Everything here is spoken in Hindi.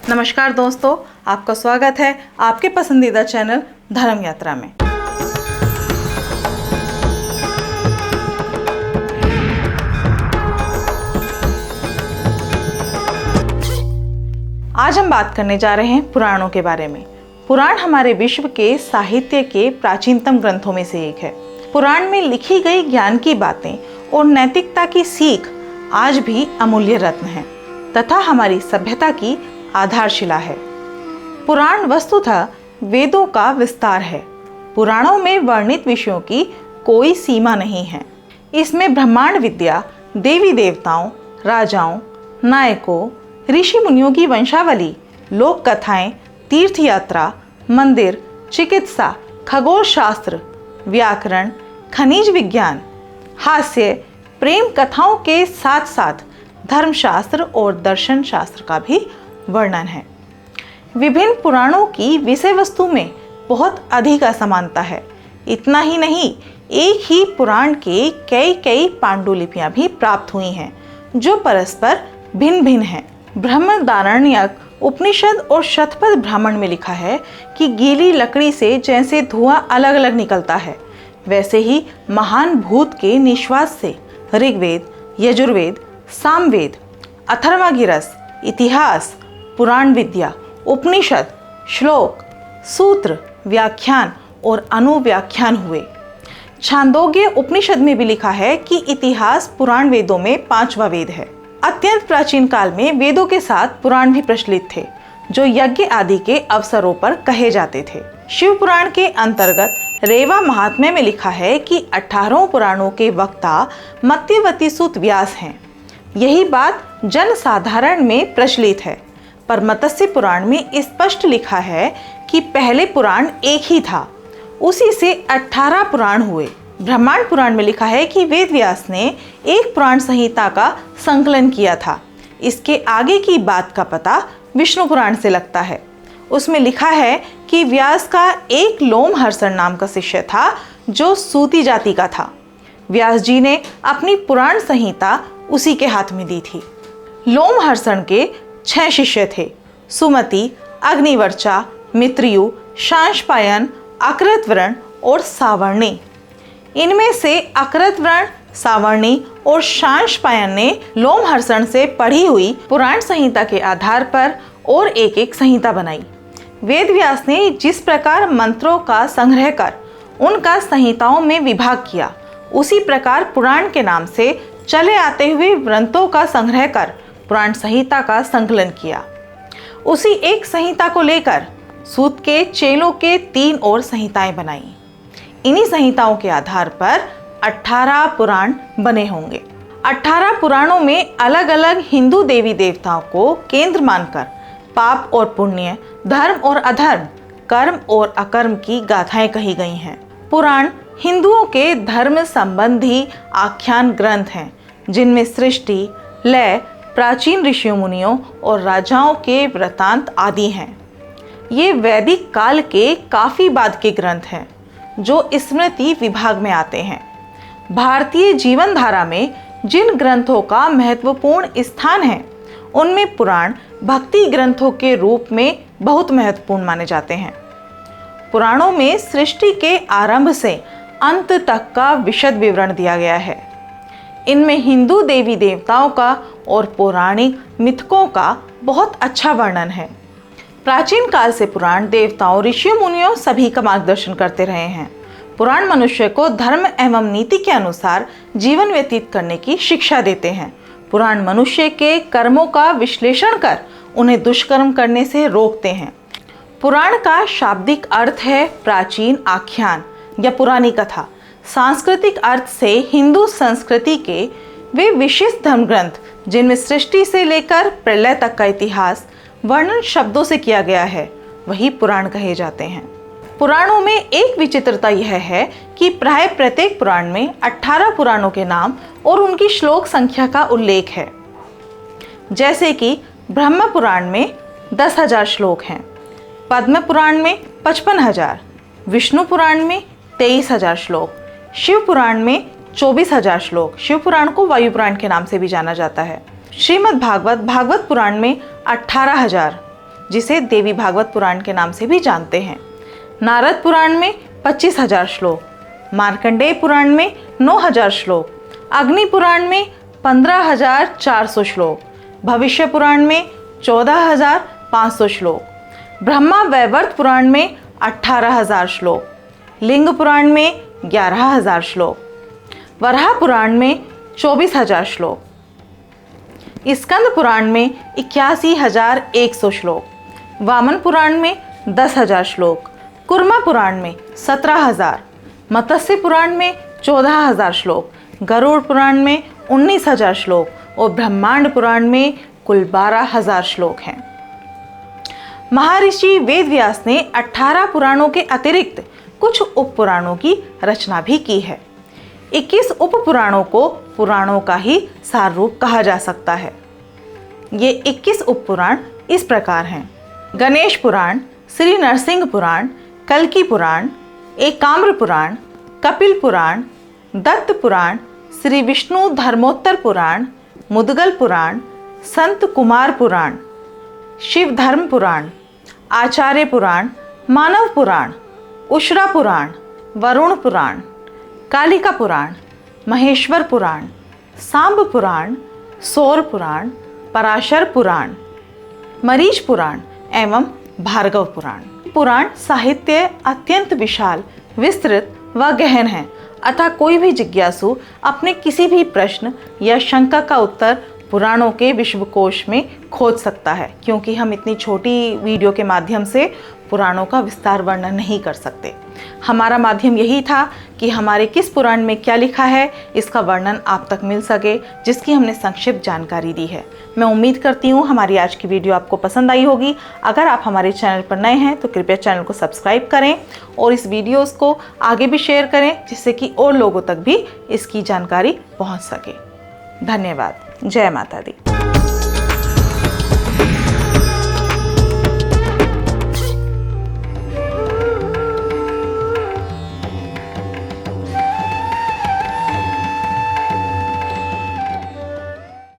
नमस्कार दोस्तों, आपका स्वागत है आपके पसंदीदा चैनल धर्म यात्रा में। आज हम बात करने जा रहे हैं पुराणों के बारे में। पुराण हमारे विश्व के साहित्य के प्राचीनतम ग्रंथों में से एक है। पुराण में लिखी गई ज्ञान की बातें और नैतिकता की सीख आज भी अमूल्य रत्न है तथा हमारी सभ्यता की आधारशिला है। पुराण वस्तुतः वेदों का विस्तार है। पुराणों में वर्णित विषयों की कोई सीमा नहीं है। इसमें ब्रह्मांड विद्या, देवी देवताओं, राजाओं, नायकों, ऋषि मुनियों की वंशावली, लोक कथाएं, तीर्थ यात्रा, मंदिर, चिकित्सा, खगोल शास्त्र, व्याकरण, खनिज विज्ञान, हास्य, प्रेम कथाओं के साथ साथ धर्मशास्त्र और दर्शन शास्त्र का भी वर्णन है। विभिन्न पुराणों की विषय वस्तु में बहुत अधिक असमानता है। इतना ही नहीं, एक ही पुराण के कई पांडुलिपियां भी प्राप्त हुई हैं जो परस्पर भिन्न भिन्न हैं। बृहदारण्यक उपनिषद और शतपथ ब्राह्मण में लिखा है कि गीली लकड़ी से जैसे धुआं अलग अलग निकलता है, वैसे ही महान भूत के निश्वास से ऋग्वेद, यजुर्वेद, सामवेद, अथर्वगिरस, इतिहास, पुराण विद्या, उपनिषद, श्लोक, सूत्र, व्याख्यान और अनुव्याख्यान हुए। छांदोग्य उपनिषद में भी लिखा है कि इतिहास पुराण वेदों में 5वां वेद है। अत्यंत प्राचीन काल में वेदों के साथ पुराण भी प्रचलित थे जो यज्ञ आदि के अवसरों पर कहे जाते थे। शिव पुराण के अंतर्गत रेवा महात्म्य में लिखा है कि 18 पुराणों के वक्ता मत्यवती सूत व्यास हैं। यही बात जन साधारण में प्रचलित है, पर मत्स्य पुराण में स्पष्ट लिखा है कि पहले पुराण एक ही था, उसी से 18 पुराण हुए। ब्रह्मांड पुराण में लिखा है कि वेद व्यास ने एक पुराण संहिता का संकलन किया था। इसके आगे की बात का पता विष्णु पुराण से लगता है। उसमें लिखा है कि व्यास का एक लोमहर्षण नाम का शिष्य था जो सूती जाति का था। व्यास जी ने अपनी पुराण संहिता उसी के हाथ में दी थी। लोमहर्षण के 6 शिष्य थे: सुमति, अग्निवर्चा, मित्रयु, शांशपायन, अकृतवर्ण और सावर्णी। इनमें से अकृतवर्ण, सावर्णी और शांशपायन ने लोमहर्षण से पढ़ी हुई पुराण संहिता के आधार पर और एक संहिता बनाई। वेद व्यास ने जिस प्रकार मंत्रों का संग्रह कर उनका संहिताओं में विभाग किया, उसी प्रकार पुराण के नाम से चले आते हुए ग्रंथों का संग्रह कर पुराण संहिता का संकलन किया। उसी एक संहिता को लेकर सूत के चेलों के 3 और संहिताएं बनाई। इन्हीं संहिताओं के आधार पर 18 पुराण बने होंगे। 18 पुराणों में अलग अलग हिंदू देवी देवताओं को केंद्र मानकर पाप और पुण्य, धर्म और अधर्म, कर्म और अकर्म की गाथाएं कही गई हैं। पुराण हिंदुओं के धर्म संबंधी आख्यान ग्रंथ हैं जिनमें सृष्टि, लय, प्राचीन ऋषियों मुनियों और राजाओं के वृतांत आदि हैं। ये वैदिक काल के काफी बाद के ग्रंथ हैं जो स्मृति विभाग में आते हैं। भारतीय जीवन धारा में जिन ग्रंथों का महत्वपूर्ण स्थान है उनमें पुराण भक्ति ग्रंथों के रूप में बहुत महत्वपूर्ण माने जाते हैं। पुराणों में सृष्टि के आरंभ से अंत तक का विशद विवरण दिया गया है। इनमें हिंदू देवी देवताओं का और पौराणिक मिथकों का बहुत अच्छा वर्णन है। प्राचीन काल से पुराण देवताओं, ऋषियों मुनियों सभी का मार्गदर्शन करते रहे हैं। पुराण मनुष्य को धर्म एवं नीति के अनुसार जीवन व्यतीत करने की शिक्षा देते हैं। पुराण मनुष्य के कर्मों का विश्लेषण कर उन्हें दुष्कर्म करने से रोकते हैं। पुराण का शाब्दिक अर्थ है प्राचीन आख्यान या पुरानी कथा। सांस्कृतिक अर्थ से हिंदू संस्कृति के वे विशिष्ट धर्म ग्रंथ जिनमें सृष्टि से लेकर प्रलय तक का इतिहास वर्णन शब्दों से किया गया है, वही पुराण कहे जाते हैं। पुराणों में एक विचित्रता यह है कि प्राय प्रत्येक पुराण में 18 पुराणों के नाम और उनकी श्लोक संख्या का उल्लेख है। जैसे कि ब्रह्म पुराण में 10,000 श्लोक हैं, पद्म पुराण में 55,000, विष्णु पुराण में 23,000 श्लोक, शिव पुराण में 24,000 श्लोक। शिव पुराण को वायु पुराण के नाम से भी जाना जाता है। श्रीमद् भागवत पुराण में 18,000, जिसे देवी भागवत पुराण के नाम से भी जानते हैं। नारद पुराण में 25,000 श्लोक, मार्कंडेय पुराण में 9,000 श्लोक, अग्नि पुराण में 15,400 श्लोक, भविष्य पुराण में 14,500 श्लोक, ब्रह्मा वैवर्त पुराण में 18,000 श्लोक, लिंग पुराण में 11,000 श्लोक, वराह पुराण में 24,000 श्लोक, स्कंद पुराण में 81,100 श्लोक, वामन पुराण में 10,000 श्लोक, कुर्मा पुराण में 17,000, मत्स्य पुराण में 14,000 श्लोक, गरुड़ पुराण में 19,000 श्लोक और ब्रह्मांड पुराण में कुल 12,000 श्लोक हैं। महर्षि वेदव्यास ने 18 पुराणों के अतिरिक्त कुछ उप पुराणों की रचना भी की है। 21 उप पुराणों को पुराणों का ही सार रूप कहा जा सकता है। ये 21 उप पुराण इस प्रकार हैं: गणेश पुराण, श्री नरसिंह पुराण, कल्कि पुराण, एकाम्र पुराण, कपिल पुराण, दत्त पुराण, श्री विष्णु धर्मोत्तर पुराण, मुद्गल पुराण, संत कुमार पुराण, शिव धर्म पुराण, आचार्य पुराण, मानव पुराण, उशरा पुराण, वरुण पुराण, कालिका पुराण, महेश्वर पुराण, सांब पुराण, सौर पुराण, पराशर पुराण, मरीच पुराण एवं भार्गव पुराण। पुराण साहित्य अत्यंत विशाल, विस्तृत व गहन है, अतः कोई भी जिज्ञासु अपने किसी भी प्रश्न या शंका का उत्तर पुराणों के विश्वकोश में खोज सकता है, क्योंकि हम इतनी छोटी वीडियो के माध्यम से पुराणों का विस्तार वर्णन नहीं कर सकते। हमारा माध्यम यही था कि हमारे किस पुराण में क्या लिखा है इसका वर्णन आप तक मिल सके, जिसकी हमने संक्षिप्त जानकारी दी है। मैं उम्मीद करती हूँ हमारी आज की वीडियो आपको पसंद आई होगी। अगर आप हमारे चैनल पर नए हैं तो कृपया चैनल को सब्सक्राइब करें और इस वीडियोज़ को आगे भी शेयर करें, जिससे कि और लोगों तक भी इसकी जानकारी पहुँच सके। धन्यवाद। जय माता दी।